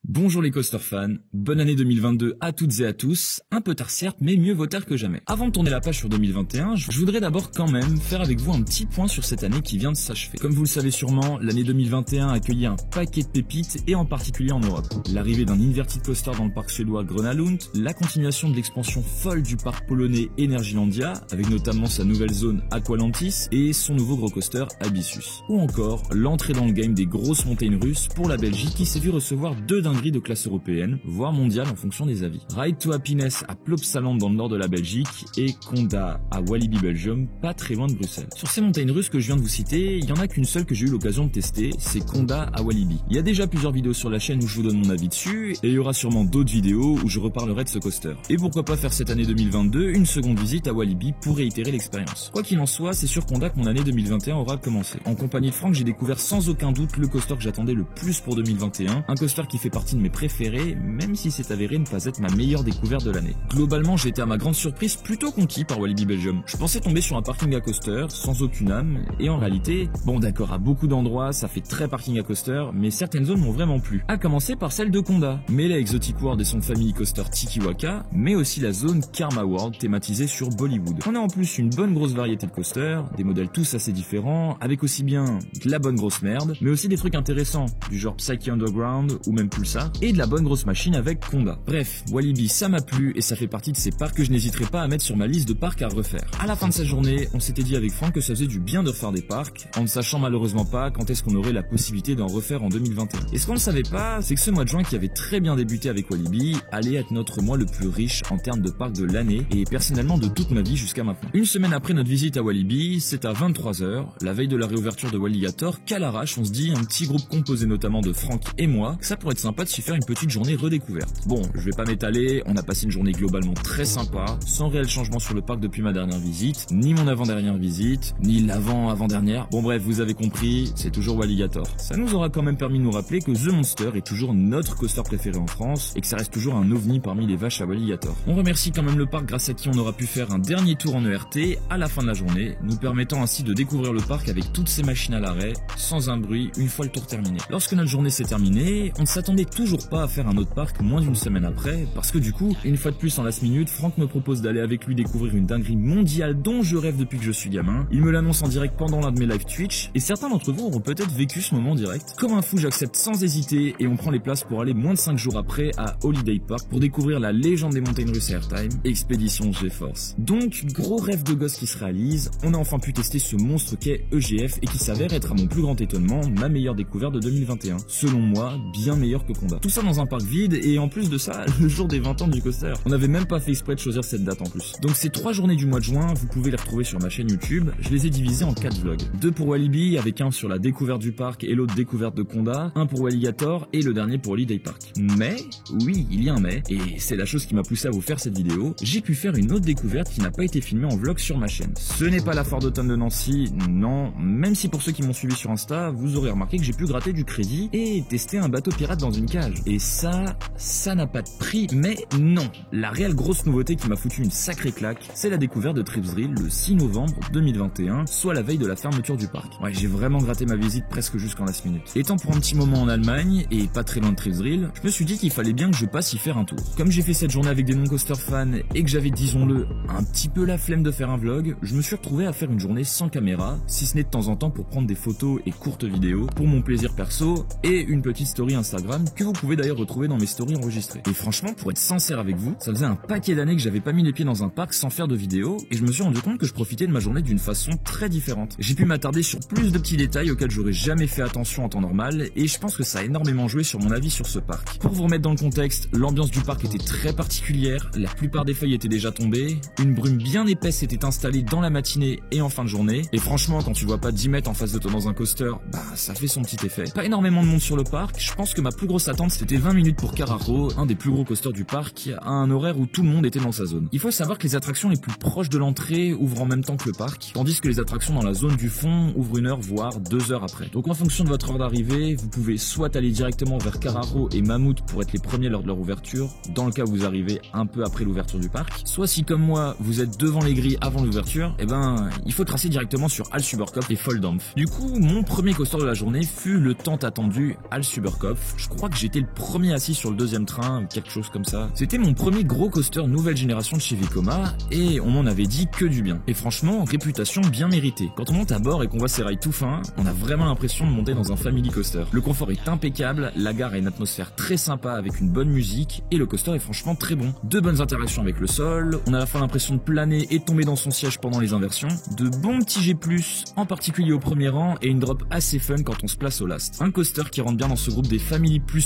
Bonjour les coaster fans, bonne année 2022 à toutes et à tous, un peu tard certes, mais mieux vaut tard que jamais. Avant de tourner la page sur 2021, je voudrais d'abord quand même faire avec vous un petit point sur cette année qui vient de s'achever. Comme vous le savez sûrement, l'année 2021 a accueilli un paquet de pépites et en particulier en Europe. L'arrivée d'un inverted coaster dans le parc suédois Grönalund, la continuation de l'expansion folle du parc polonais Energylandia, avec notamment sa nouvelle zone Aqualantis et son nouveau gros coaster Abyssus. Ou encore l'entrée dans le game des grosses montagnes russes pour la Belgique qui s'est vu recevoir deux dingueries de classe européenne, voire mondiale en fonction des avis. Ride to Happiness à Plopsaland dans le nord de la Belgique et Conda à Walibi Belgium, pas très loin de Bruxelles. Sur ces montagnes russes que je viens de vous citer, il y en a qu'une seule que j'ai eu l'occasion de tester, c'est Conda à Walibi. Il y a déjà plusieurs vidéos sur la chaîne où je vous donne mon avis dessus, et il y aura sûrement d'autres vidéos où je reparlerai de ce coaster. Et pourquoi pas faire cette année 2022 une seconde visite à Walibi pour réitérer l'expérience. Quoi qu'il en soit, c'est sur Conda que mon année 2021 aura commencé. En compagnie de Franck, j'ai découvert sans aucun doute le coaster que j'attendais le plus pour 2021, un coaster qui fait partie de mes préférés, même si c'est avéré ne pas être ma meilleure découverte de l'année. Globalement, j'ai été à ma grande surprise plutôt conquis par Walibi Belgium. Je pensais tomber sur un parking à coaster, sans aucune âme, et en réalité, bon d'accord, à beaucoup d'endroits, ça fait très parking à coaster, mais certaines zones m'ont vraiment plu. À commencer par celle de Conda, mêlée à Exotic World et son famille coaster Tikiwaka, mais aussi la zone Karma World thématisée sur Bollywood. On a en plus une bonne grosse variété de coasters, des modèles tous assez différents, avec aussi bien de la bonne grosse merde, mais aussi des trucs intéressants, du genre Psyche Underground ou même Pulsar, et de la bonne grosse machine avec Conda. Bref, Walibi ça m'a plu et ça fait partie de ces parcs que je n'hésiterai pas à mettre sur ma liste de parcs à refaire. À la fin de sa journée, on s'était dit avec Franck que ça faisait du bien de refaire des parcs, en ne sachant malheureusement pas quand est-ce qu'on aurait la possibilité d'en refaire en 2021. Et ce qu'on ne savait pas, c'est que ce mois de juin qui avait très bien débuté avec Walibi allait être notre mois le plus riche en termes de parcs de l'année et personnellement de toute ma vie jusqu'à maintenant. Une semaine après notre visite à Walibi, c'est à 23h, la veille de la réouverture de Walligator, qu'à l'arrache on se dit, un petit groupe composé notamment de Franck et moi, que ça pourrait être sympa de s'y faire une petite journée redécouverte. Bon, je vais pas m'étaler, on a passé une journée globalement très sympa, sans réel changement sur le parc depuis ma dernière visite, ni mon avant-dernière visite, ni l'avant-avant-dernière. Bon bref, vous avez compris, c'est toujours Walligator. Ça nous aura quand même permis de nous rappeler que The Monster est toujours notre coaster préféré en France et que ça reste toujours un ovni parmi les vaches à Walligator. On remercie quand même le parc grâce à qui on aura pu faire un dernier tour en ERT à la fin de la journée, nous permettant ainsi de découvrir le parc avec toutes ses machines à l'arrêt, sans un bruit, une fois le tour terminé. Lorsque notre journée s'est terminée, on ne s'attendait toujours pas à faire un autre parc moins d'une semaine après, parce que du coup, une fois de plus en last minute, Franck me propose d'aller avec lui découvrir une dinguerie mondiale dont je rêve depuis que je suis gamin. Il me l'annonce en direct pendant l'un de mes live Twitch, et certains d'entre vous auront peut-être vécu ce moment direct. Comme un fou, j'accepte sans hésiter, et on prend les places pour aller moins de 5 jours après à Holiday Park pour découvrir la légende des montagnes russes Airtime, Expédition GeForce. Donc, gros rêve de gosse qui se réalise, on a enfin pu tester ce monstre qu'est EGF et qui s'avère être à mon plus grand étonnement ma meilleure découverte de 2021. Selon moi, bien meilleure que Conda. Tout ça dans un parc vide et en plus de ça, le jour des 20 ans du coaster. On n'avait même pas fait exprès de choisir cette date en plus. Donc ces 3 journées du mois de juin, vous pouvez les retrouver sur ma chaîne YouTube. Je les ai divisées en 4 vlogs. 2 pour Walibi avec un sur la découverte du parc et l'autre découverte de Conda, un pour Walligator et le dernier pour Holiday Park. Mais, oui, il y a un mais, et c'est la chose qui m'a poussé à vous faire cette vidéo, j'ai pu faire une autre découverte qui n'a pas été filmée en vlog sur ma chaîne. Ce n'est pas la Foire d'automne de Nancy, non, même si pour ceux qui m'ont suivi sur Insta, vous aurez remarqué que j'ai pu gratter du crédit et tester un bateau pirate dans une cage. Et ça n'a pas de prix, mais non. La réelle grosse nouveauté qui m'a foutu une sacrée claque, c'est la découverte de Trips Drill le 6 novembre 2021, soit la veille de la fermeture du parc. Ouais, j'ai vraiment gratté ma visite presque jusqu'en last minute. Étant pour un petit moment en Allemagne, et pas très loin de Trips Drill, je me suis dit qu'il fallait bien que je passe y faire un tour. Comme j'ai fait cette journée avec des non-coaster fans et que j'avais, disons-le, un petit peu la flemme de faire un vlog, je me suis retrouvé à faire une journée sans caméra, si ce n'est de temps en temps pour prendre des photos et courtes vidéos, pour mon plaisir perso, et une petite story Instagram que vous pouvez d'ailleurs retrouver dans mes stories enregistrées. Et franchement, pour être sincère avec vous, ça faisait un paquet d'années que j'avais pas mis les pieds dans un parc sans faire de vidéo, et je me suis rendu compte que je profitais de ma journée d'une façon très différente. J'ai pu m'attarder sur plus de petits détails auxquels j'aurais jamais fait attention en temps normal, et je pense que ça a énormément joué sur mon avis sur ce parc. Pour vous remettre dans le contexte, l'ambiance du parc était très particulière, la plupart des feuilles étaient déjà tombées, une brume bien épaisse s'était installée dans la matinée et en fin de journée, et franchement, quand tu vois pas 10 mètres en face de toi dans un coaster, bah ça fait son petit effet. Pas énormément de monde sur le parc, je pense que ma plus grosse attente c'était 20 minutes pour Carraro, un des plus gros coasters du parc, à un horaire où tout le monde était dans sa zone. Il faut savoir que les attractions les plus proches de l'entrée ouvrent en même temps que le parc, tandis que les attractions dans la zone du fond ouvrent 1 heure voire 2 heures après. Donc en fonction de votre heure d'arrivée, vous pouvez soit aller directement vers Carraro et Mammouth pour être les premiers lors de leur ouverture, dans le cas où vous arrivez un peu après l'ouverture du parc, soit si comme moi vous êtes devant les grilles avant l'ouverture, et ben il faut tracer directement sur Hals Superkopf et Volldampf. Du coup, mon premier coaster de la journée fut le tant attendu Hals Superkopf. Je crois que j'étais le premier assis sur le deuxième train, quelque chose comme ça. C'était mon premier gros coaster nouvelle génération de chez Vekoma et on m'en avait dit que du bien. Et franchement, réputation bien méritée. Quand on monte à bord et qu'on voit ces rails tout fins, on a vraiment l'impression de monter dans un family coaster. Le confort est impeccable, la gare a une atmosphère très sympa avec une bonne musique et le coaster est franchement très bon. De bonnes interactions avec le sol, on a à la fois l'impression de planer et de tomber dans son siège pendant les inversions, de bons petits G+, en particulier au premier rang et une drop assez fun quand on se place au last. Un coaster qui rentre bien dans ce groupe des family plus,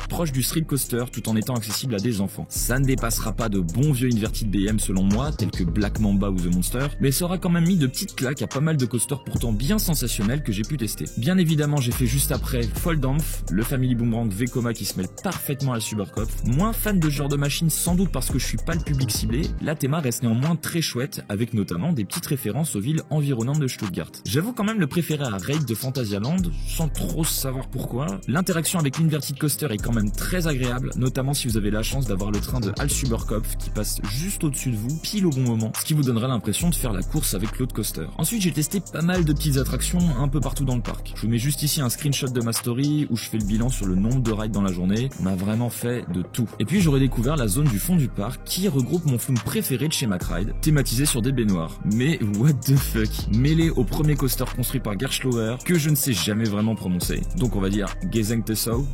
proche du street coaster tout en étant accessible à des enfants. Ça ne dépassera pas de bons vieux inverted BM selon moi, tels que Black Mamba ou The Monster, mais ça aura quand même mis de petites claques à pas mal de coasters pourtant bien sensationnels que j'ai pu tester. Bien évidemment, j'ai fait juste après Voldampf, le family boomerang Vekoma qui se mêle parfaitement à la Superkopf. Moins fan de ce genre de machine sans doute parce que je suis pas le public ciblé, la théma reste néanmoins très chouette avec notamment des petites références aux villes environnantes de Stuttgart. J'avoue quand même le préférer à Raid de Phantasialand, sans trop savoir pourquoi. L'interaction avec l'inverted coaster est quand même très agréable, notamment si vous avez la chance d'avoir le train de Hal Superkopf qui passe juste au-dessus de vous, pile au bon moment, ce qui vous donnera l'impression de faire la course avec l'autre coaster. Ensuite, j'ai testé pas mal de petites attractions un peu partout dans le parc. Je vous mets juste ici un screenshot de ma story où je fais le bilan sur le nombre de rides dans la journée. On a vraiment fait de tout. Et puis j'aurais découvert la zone du fond du parc qui regroupe mon flume préféré de chez McRide, thématisé sur des baignoires. Mais what the fuck, mêlé au premier coaster construit par Gerschlauer que je ne sais jamais vraiment prononcer. Donc on va dire Gesenktesow.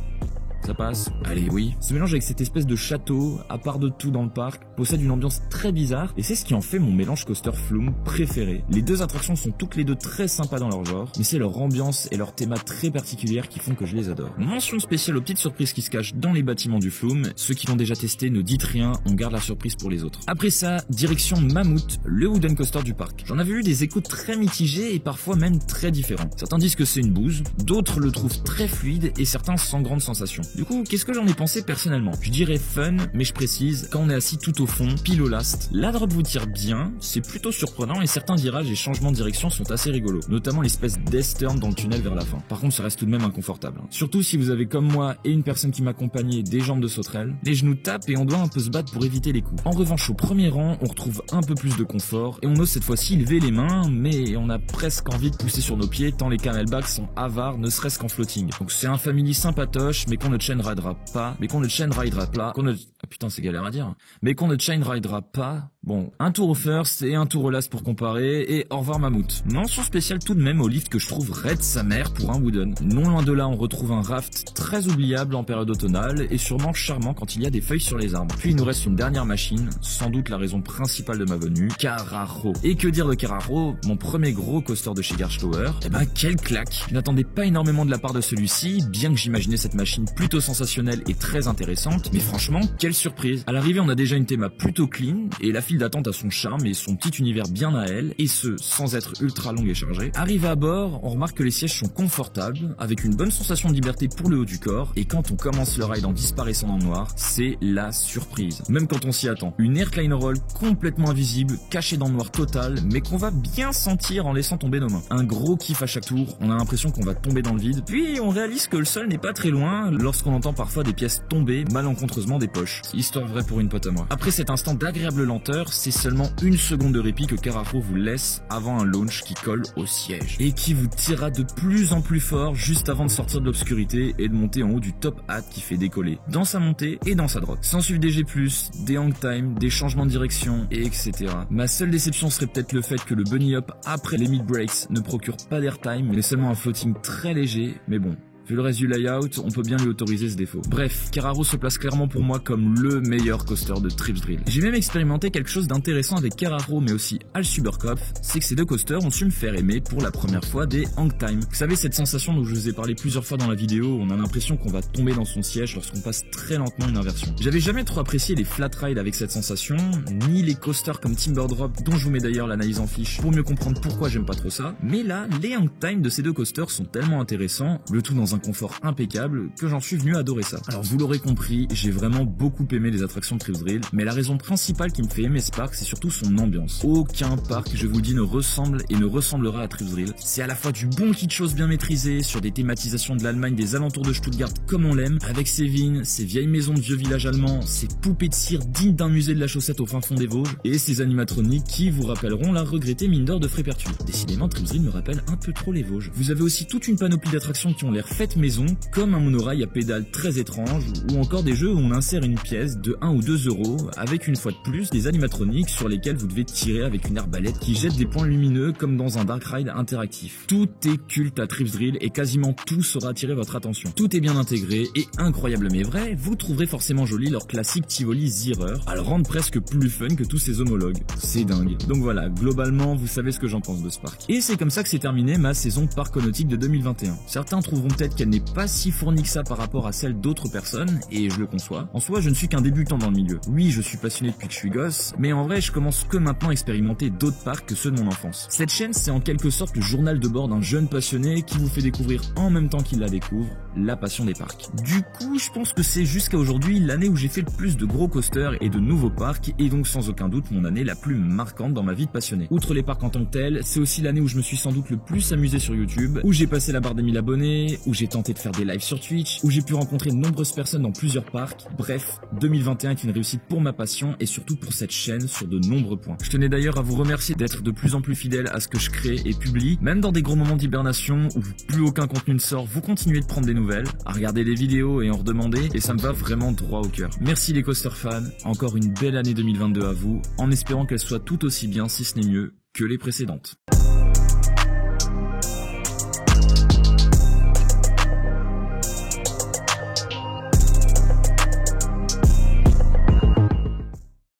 Ça passe? Allez, oui. Ce mélange avec cette espèce de château, à part de tout dans le parc, possède une ambiance très bizarre et c'est ce qui en fait mon mélange coaster flume préféré. Les deux attractions sont toutes les deux très sympas dans leur genre, mais c'est leur ambiance et leur thème très particulière qui font que je les adore. Mention spéciale aux petites surprises qui se cachent dans les bâtiments du flume. Ceux qui l'ont déjà testé ne dites rien, on garde la surprise pour les autres. Après ça, direction Mammoth, le wooden coaster du parc. J'en avais eu des échos très mitigés et parfois même très différents. Certains disent que c'est une bouse, d'autres le trouvent très fluide et certains sans grande sensation. Du coup, qu'est-ce que j'en ai pensé personnellement? Je dirais fun, mais je précise, quand on est assis tout au fond, pile au last, la drop vous tire bien, c'est plutôt surprenant et certains virages et changements de direction sont assez rigolos, notamment l'espèce death turn dans le tunnel vers la fin. Par contre, ça reste tout de même inconfortable. Surtout si vous avez comme moi et une personne qui m'accompagnait des jambes de sauterelle, les genoux tapent et on doit un peu se battre pour éviter les coups. En revanche, au premier rang, on retrouve un peu plus de confort et on ose cette fois-ci lever les mains, mais on a presque envie de pousser sur nos pieds tant les camelbacks sont avares, ne serait-ce qu'en floating. Donc c'est un family sympatoche, mais qu'on ne chain ridera pas, mais qu'on ne chain ridera pas, ah putain c'est galère à dire, mais qu'on ne chain ridera pas. Bon, un tour au first et un tour au last pour comparer, et au revoir Mammoth. Mention spéciale tout de même au lift que je trouve raide sa mère pour un wooden. Non loin de là, on retrouve un raft très oubliable en période automnale, et sûrement charmant quand il y a des feuilles sur les arbres. Puis il nous reste une dernière machine, sans doute la raison principale de ma venue, Carraro. Et que dire de Carraro, mon premier gros coaster de chez Gerschlauer? Eh ben, quelle claque! Je n'attendais pas énormément de la part de celui-ci, bien que j'imaginais cette machine plutôt sensationnelle et très intéressante, mais franchement, quelle surprise! À l'arrivée, on a déjà une théma plutôt clean, et la file d'attente a son charme et son petit univers bien à elle, et ce, sans être ultra longue et chargée. Arrivé à bord, on remarque que les sièges sont confortables, avec une bonne sensation de liberté pour le haut du corps, et quand on commence le ride en disparaissant dans le noir, c'est la surprise. Même quand on s'y attend. Une airliner roll complètement invisible, cachée dans le noir total, mais qu'on va bien sentir en laissant tomber nos mains. Un gros kiff à chaque tour, on a l'impression qu'on va tomber dans le vide, puis on réalise que le sol n'est pas très loin, lorsqu'on entend parfois des pièces tomber malencontreusement des poches. Histoire vraie pour une pote à moi. Après cet instant d'agréable lenteur, c'est seulement une seconde de répit que Carraro vous laisse avant un launch qui colle au siège et qui vous tirera de plus en plus fort juste avant de sortir de l'obscurité et de monter en haut du top hat qui fait décoller dans sa montée et dans sa drop. S'en suivent des G+, des hang time, des changements de direction et etc. Ma seule déception serait peut-être le fait que le bunny hop après les mid breaks ne procure pas d'airtime mais seulement un floating très léger, mais bon. Vu le reste du layout, on peut bien lui autoriser ce défaut. Bref, Carraro se place clairement pour moi comme le meilleur coaster de Trips Drill. J'ai même expérimenté quelque chose d'intéressant avec Carraro mais aussi Hal Superkopf, c'est que ces deux coasters ont su me faire aimer pour la première fois des hang time. Vous savez, cette sensation dont je vous ai parlé plusieurs fois dans la vidéo, on a l'impression qu'on va tomber dans son siège lorsqu'on passe très lentement une inversion. J'avais jamais trop apprécié les flat rides avec cette sensation, ni les coasters comme Timber Drop, dont je vous mets d'ailleurs l'analyse en fiche pour mieux comprendre pourquoi j'aime pas trop ça. Mais là, les hang time de ces deux coasters sont tellement intéressants, le tout dans un confort impeccable, que j'en suis venu adorer ça. Alors vous l'aurez compris, j'ai vraiment beaucoup aimé les attractions de Trips Drill, mais la raison principale qui me fait aimer ce parc, c'est surtout son ambiance. Aucun parc, je vous le dis, ne ressemble et ne ressemblera à Trips Drill. C'est à la fois du bon kitschos bien maîtrisé, sur des thématisations de l'Allemagne des alentours de Stuttgart comme on l'aime, avec ses vignes, ses vieilles maisons de vieux villages allemands, ses poupées de cire dignes d'un musée de la chaussette au fin fond des Vosges, et ses animatroniques qui vous rappelleront la regrettée mine d'or de Frépertuis. Décidément, Trips Drill me rappelle un peu trop les Vosges. Vous avez aussi toute une panoplie d'attractions qui ont l'air faites navettes maison, comme un monorail à pédales très étrange, ou encore des jeux où on insère une pièce de 1 ou 2 euros, avec une fois de plus des animatroniques sur lesquels vous devez tirer avec une arbalète qui jette des points lumineux comme dans un Dark Ride interactif. Tout est culte à Thriftdrill et quasiment tout saura attirer votre attention. Tout est bien intégré et incroyable mais vrai, vous trouverez forcément joli leur classique Tivoli Zierer, à le rendre presque plus fun que tous ses homologues. C'est dingue. Donc voilà, globalement, vous savez ce que j'en pense de ce parc. Et c'est comme ça que s'est terminée ma saison parconautique de 2021. Certains trouveront peut-être qu'elle n'est pas si fournie que ça par rapport à celle d'autres personnes, et je le conçois. En soi, je ne suis qu'un débutant dans le milieu. Oui, je suis passionné depuis que je suis gosse, mais en vrai, je commence que maintenant à expérimenter d'autres parcs que ceux de mon enfance. Cette chaîne, c'est en quelque sorte le journal de bord d'un jeune passionné qui vous fait découvrir en même temps qu'il la découvre, la passion des parcs. Du coup, je pense que c'est jusqu'à aujourd'hui l'année où j'ai fait le plus de gros coasters et de nouveaux parcs, et donc sans aucun doute mon année la plus marquante dans ma vie de passionné. Outre les parcs en tant que tels, c'est aussi l'année où je me suis sans doute le plus amusé sur YouTube, où j'ai passé la barre des 1000 abonnés, où j'ai tenté de faire des lives sur Twitch, où j'ai pu rencontrer de nombreuses personnes dans plusieurs parcs. Bref, 2021 est une réussite pour ma passion et surtout pour cette chaîne sur de nombreux points. Je tenais d'ailleurs à vous remercier d'être de plus en plus fidèles à ce que je crée et publie, même dans des gros moments d'hibernation où plus aucun contenu ne sort, vous continuez de prendre des nouvelles, à regarder les vidéos et en redemander, et ça me va vraiment droit au cœur. Merci les coaster fans, encore une belle année 2022 à vous, en espérant qu'elle soit tout aussi bien, si ce n'est mieux, que les précédentes.